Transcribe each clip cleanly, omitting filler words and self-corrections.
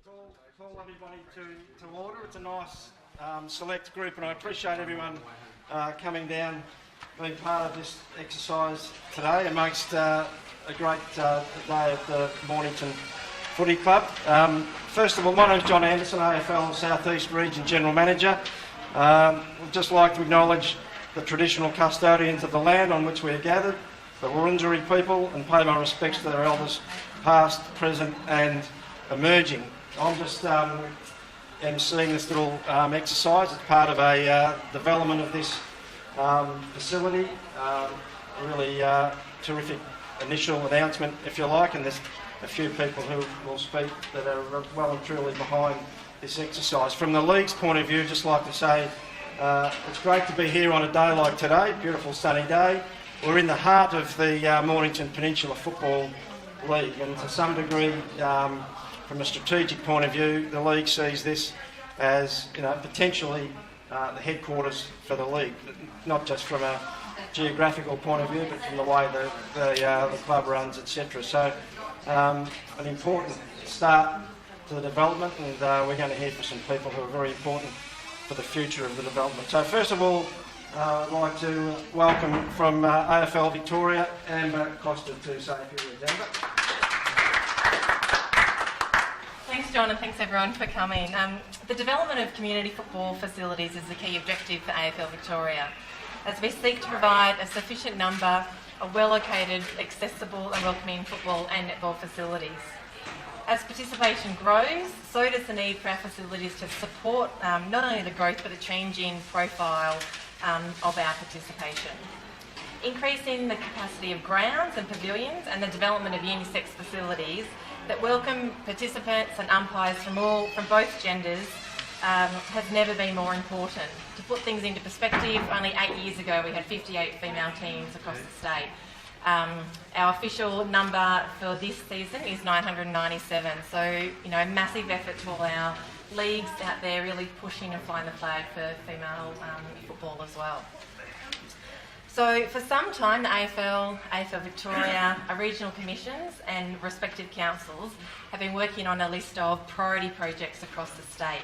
Call everybody to order. It's a nice select group, and I appreciate everyone coming down, being part of this exercise today amongst a great day at the Mornington Footy Club. First of all, my name's John Anderson, AFL South East Region General Manager. I'd just like to acknowledge the traditional custodians of the land on which we are gathered, the Wurundjeri people, and pay my respects to their elders, past, present and emerging. I'm just emceeing this little exercise as part of a development of this facility. A really terrific initial announcement, if you like, and there's a few people who will speak that are well and truly behind this exercise. From the league's point of view, just like to say it's great to be here on a day like today, beautiful sunny day. We're in the heart of the Mornington Peninsula Football League, and to some degree, from a strategic point of view, the league sees this as, potentially the headquarters for the league, not just from a geographical point of view, but from the way the club runs, etc. So, an important start to the development, and we're going to hear from some people who are very important for the future of the development. So, first of all, I'd like to welcome from AFL Victoria, Amber Costa, to say a few words. Amber. Thanks, John, and thanks everyone for coming. The development of community football facilities is the key objective for AFL Victoria, as we seek to provide a sufficient number of well-located, accessible and welcoming football and netball facilities. As participation grows, so does the need for our facilities to support not only the growth but the changing profile of our participation. Increasing the capacity of grounds and pavilions and the development of unisex facilities that welcome participants and umpires from both genders has never been more important. To put things into perspective, only 8 years ago we had 58 female teams across the state. Our official number for this season is 997, so a massive effort to all our leagues out there really pushing and flying the flag for female football as well. So for some time, the AFL Victoria, our regional commissions and respective councils have been working on a list of priority projects across the state.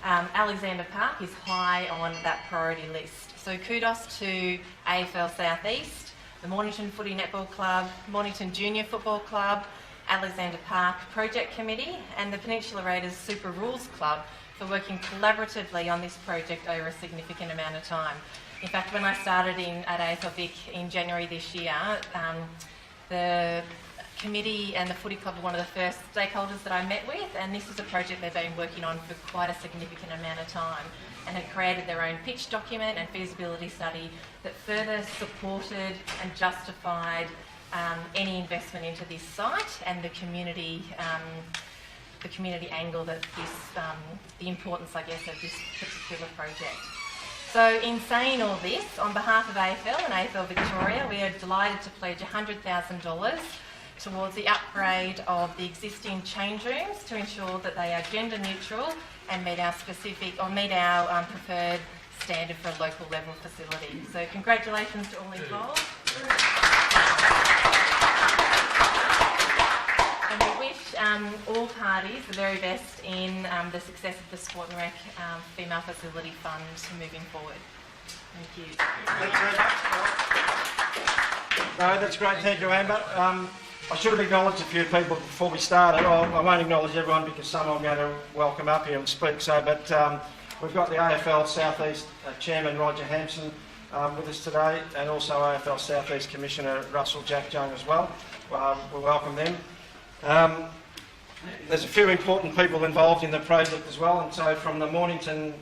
Alexandra Park is high on that priority list. So kudos to AFL South East, the Mornington Footy Netball Club, Mornington Junior Football Club, Alexandra Park Project Committee and the Peninsula Raiders Super Rules Club for working collaboratively on this project over a significant amount of time. In fact, when I started at AFL Vic in January this year, the committee and the footy club were one of the first stakeholders that I met with, and this is a project they've been working on for quite a significant amount of time and had created their own pitch document and feasibility study that further supported and justified any investment into this site and the community angle that the importance, I guess, of this particular project. So in saying all this, on behalf of AFL and AFL Victoria, we are delighted to pledge $100,000 towards the upgrade of the existing change rooms to ensure that they are gender neutral and meet our preferred standard for a local level facility. So congratulations to all involved. And we wish all parties the very best in the success of the Sport and Rec Female Facility Fund moving forward. Thank you. Thanks very much. No, that's great. Thank you, Amber. I should have acknowledged a few people before we started. I won't acknowledge everyone because some I'm going to welcome up here and speak. But we've got the AFL South East Chairman Roger Hampson with us today, and also AFL South East Commissioner Russell Jack Young as well. We welcome them. There's a few important people involved in the project as well, and so from the Mornington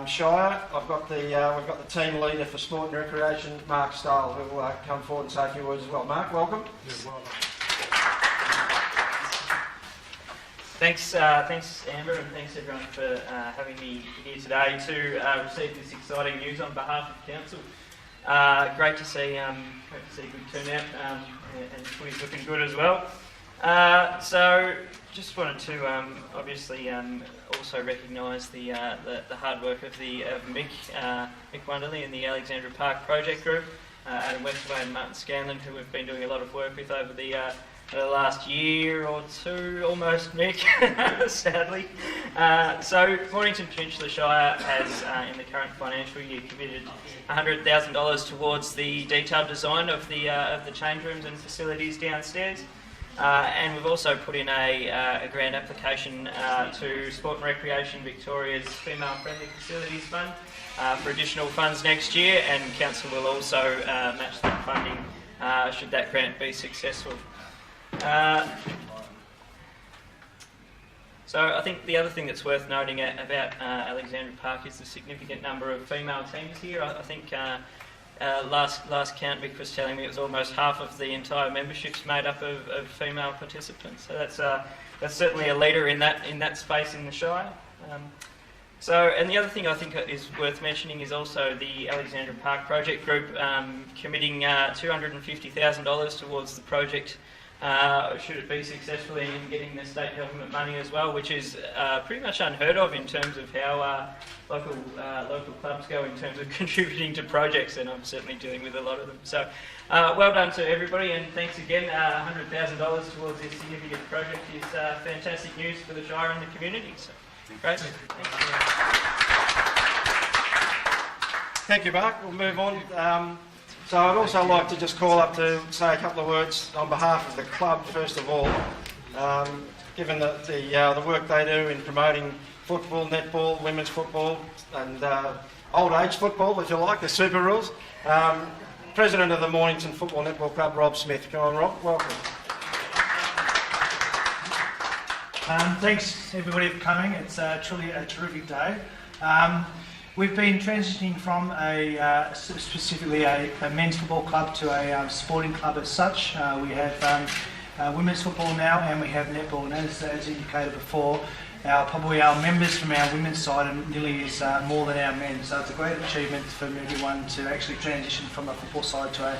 Shire, we've got the team leader for sport and recreation, Mark Stahl, who will come forward and say a few words as well. Mark, welcome. Yeah, welcome. Thanks, Amber, and thanks everyone for having me here today to receive this exciting news on behalf of Council. Great to see good turnout, and footy's looking good as well. So just wanted to obviously also recognise the hard work of Mick Wonderley and the Alexandra Park Project Group, Adam Westaway and Martin Scanlon, who we've been doing a lot of work with over the for the last year or two, almost, Mick, sadly. So Mornington Peninsula Shire has, in the current financial year, committed $100,000 towards the detailed design of the change rooms and facilities downstairs. And we've also put in a grant application to Sport and Recreation Victoria's Female Friendly Facilities Fund for additional funds next year, and Council will also match that funding should that grant be successful. So I think the other thing that's worth noting about Alexandra Park is the significant number of female teams here. I think last count Mick was telling me it was almost half of the entire membership's made up of female participants. So that's certainly a leader in that space in the Shire. And the other thing I think is worth mentioning is also the Alexandra Park Project group committing $250,000 towards the project should it be successful in getting the state government money as well, which is pretty much unheard of in terms of how local clubs go in terms of contributing to projects, and I'm certainly dealing with a lot of them. So well done to everybody, and thanks again. $100,000 towards this significant project is fantastic news for the Shire and the community. So great. Thank you, Mark. We'll move on. So I'd also like to just call up to say a couple of words on behalf of the club, first of all. Given the work they do in promoting football, netball, women's football and old age football, if you like, the Super Rules. President of the Mornington Football Netball Club, Rob Smith. Come on, Rob. Welcome. Thanks everybody for coming. It's truly a terrific day. We've been transitioning from specifically a men's football club to a sporting club as such. We have women's football now, and we have netball. And as indicated before, probably our members from our women's side nearly is more than our men. So it's a great achievement for everyone to actually transition from a football side to a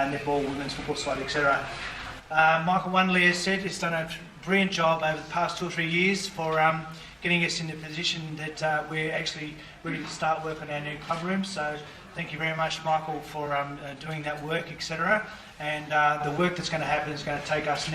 netball, women's football side, etc. Michael Wonderley has said he's done a brilliant job over the past 2 or 3 years for getting us in the position that we're actually ready to start work on our new club room. So thank you very much, Michael, for doing that work, etc. And the work that's going to happen is going to take us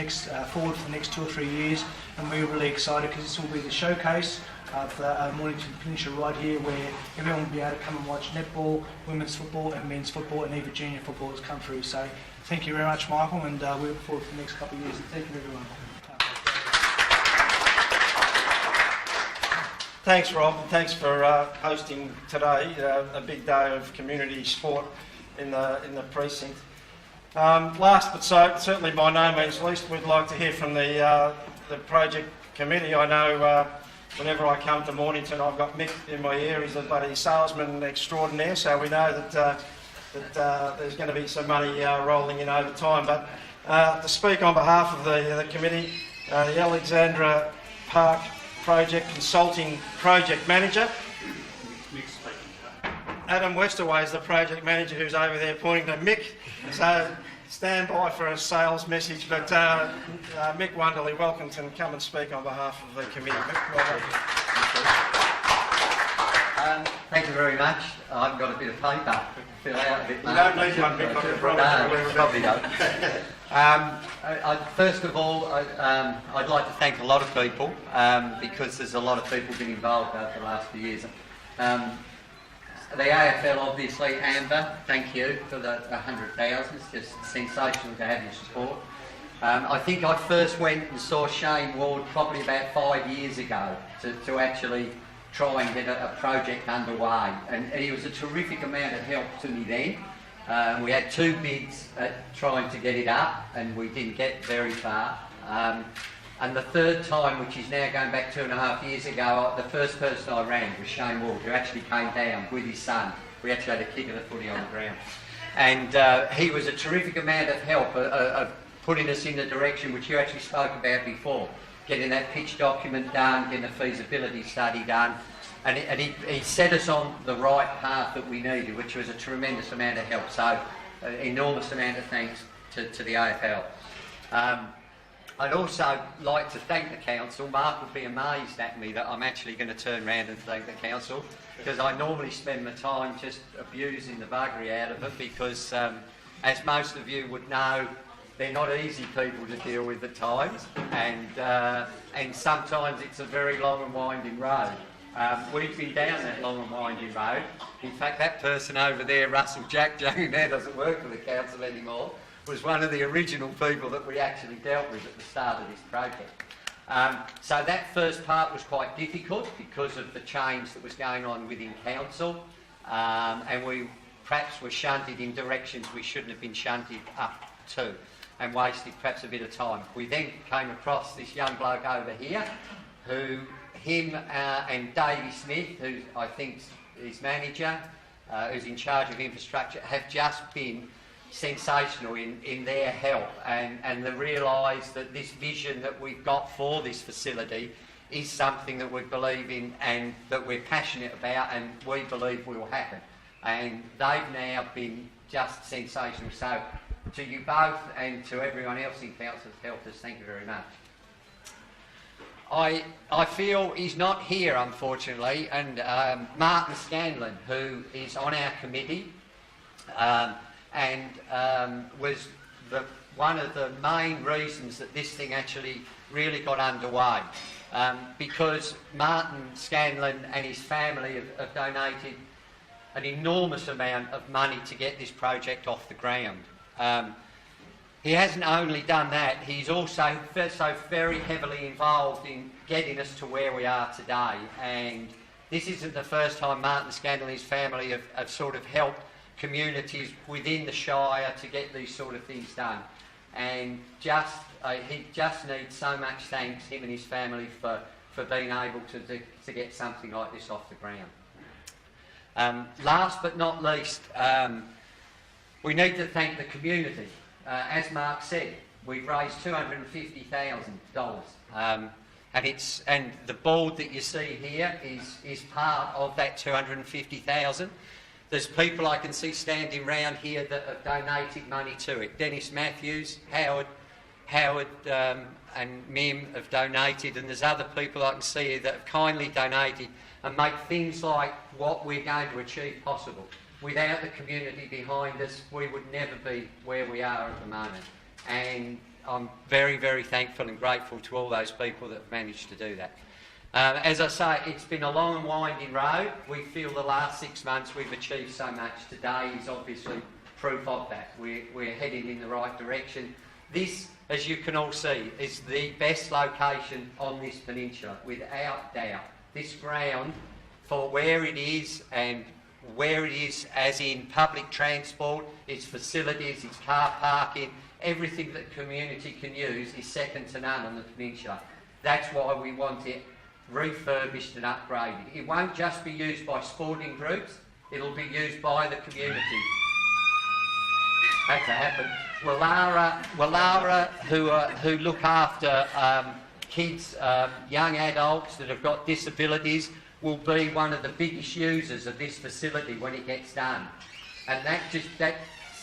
forward for the next 2 or 3 years, and we're really excited because this will be the showcase of the Mornington Peninsula right here, where everyone will be able to come and watch netball, women's football and men's football, and even junior football has come through. So thank you very much, Michael, and we look forward to the next couple of years. And thank you, everyone. Thanks, Rob. Thanks for hosting today, a big day of community sport in the precinct. Last but certainly by no means least, we'd like to hear from the project committee. I know whenever I come to Mornington, I've got Mick in my ear. He's a bloody salesman extraordinaire, so we know that there's going to be some money rolling in over time. But to speak on behalf of the committee, the Alexandra Park Project Consulting Project Manager. Adam Westerway is the project manager who's over there pointing to Mick. So stand by for a sales message. But Mick Wonderley, welcome to come and speak on behalf of the committee. Mick, welcome. Thank you very much. I've got a bit of paper to fill out a bit. You don't need one, Mick. No, probably don't. First of all, I'd like to thank a lot of people because there's a lot of people been involved over the last few years. The AFL, obviously, Amber, thank you for the 100,000. It's just sensational to have your support. I think I first went and saw Shane Ward probably about 5 years ago to actually try and get a project underway, and he was a terrific amount of help to me then. We had 2 bids at trying to get it up, and we didn't get very far. And the third time, which is now going back 2.5 years ago, the first person I rang was Shane Ward, who actually came down with his son. We actually had a kick of the footy on the ground. And he was a terrific amount of help of putting us in the direction which you actually spoke about before, getting that pitch document done, getting a feasibility study done. And he set us on the right path that we needed, which was a tremendous amount of help. So, enormous amount of thanks to the AFL. I'd also like to thank the council. Mark would be amazed at me that I'm actually going to turn around and thank the council, because I normally spend my time just abusing the buggery out of it, because as most of you would know, they're not easy people to deal with at times, and sometimes it's a very long and winding road. We've been down that long and winding road. In fact, that person over there, Russell Jack, who now doesn't work for the council anymore, was one of the original people that we actually dealt with at the start of this project. So that first part was quite difficult because of the change that was going on within council, and we perhaps were shunted in directions we shouldn't have been shunted up to, and wasted perhaps a bit of time. We then came across this young bloke over here, him and Davey Smith, who I think is manager, who's in charge of infrastructure, have just been sensational in their help, and they realise that this vision that we've got for this facility is something that we believe in and that we're passionate about and we believe will happen. And they've now been just sensational. So to you both and to everyone else in council that's helped us, thank you very much. I feel he's not here, unfortunately, and Martin Scanlon, who is on our committee, and was one of the main reasons that this thing actually really got underway, because Martin Scanlon and his family have donated an enormous amount of money to get this project off the ground. He hasn't only done that, he's also so very heavily involved in getting us to where we are today. And this isn't the first time Martin Scandal and his family have sort of helped communities within the Shire to get these sort of things done. And he just needs so much thanks, him and his family, for being able to get something like this off the ground. Last but not least, we need to thank the community. As Mark said, we've raised $250,000, and the board that you see here is part of that $250,000. There's people I can see standing round here that have donated money to it. Dennis Matthews, Howard and Mim have donated, and there's other people I can see here that have kindly donated and make things like what we're going to achieve possible. Without the community behind us, we would never be where we are at the moment. And I'm very, very thankful and grateful to all those people that have managed to do that. As I say, it's been a long and winding road. We feel the last 6 months we've achieved so much. Today is obviously proof of that. We're heading in the right direction. This, as you can all see, is the best location on this peninsula, without doubt. This ground, for where it is and where it is as in public transport, its facilities, its car parking, everything that the community can use is second to none on the peninsula. That's why we want it refurbished and upgraded. It won't just be used by sporting groups, it'll be used by the community. Had to happen. Wallara, who look after kids, young adults that have got disabilities, will be one of the biggest users of this facility when it gets done. And that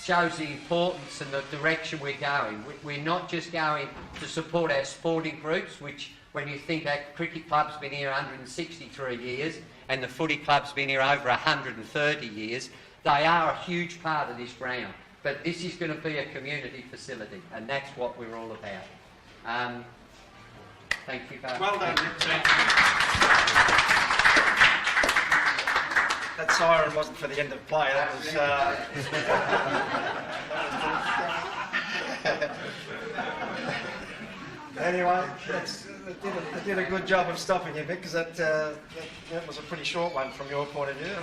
shows the importance and the direction we're going. We're not just going to support our sporting groups, which, when you think our cricket club's been here 163 years and the footy club's been here over 130 years, they are a huge part of this ground. But this is going to be a community facility, and that's what we're all about. Thank you, Barry. Well done. That siren wasn't for the end of play. That was. Anyway, they did a good job of stopping you, Mick, because that was a pretty short one from your point of view.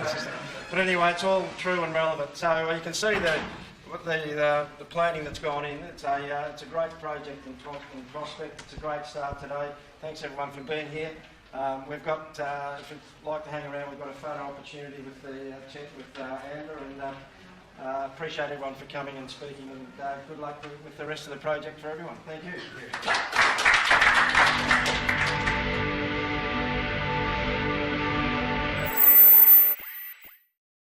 But anyway, it's all true and relevant. So you can see the planning that's gone in. It's a great project in prospect. It's a great start today. Thanks everyone for being here. We've got, if you'd like to hang around, we've got a photo opportunity with Amber, and appreciate everyone for coming and speaking, and good luck with the rest of the project for everyone. Thank you.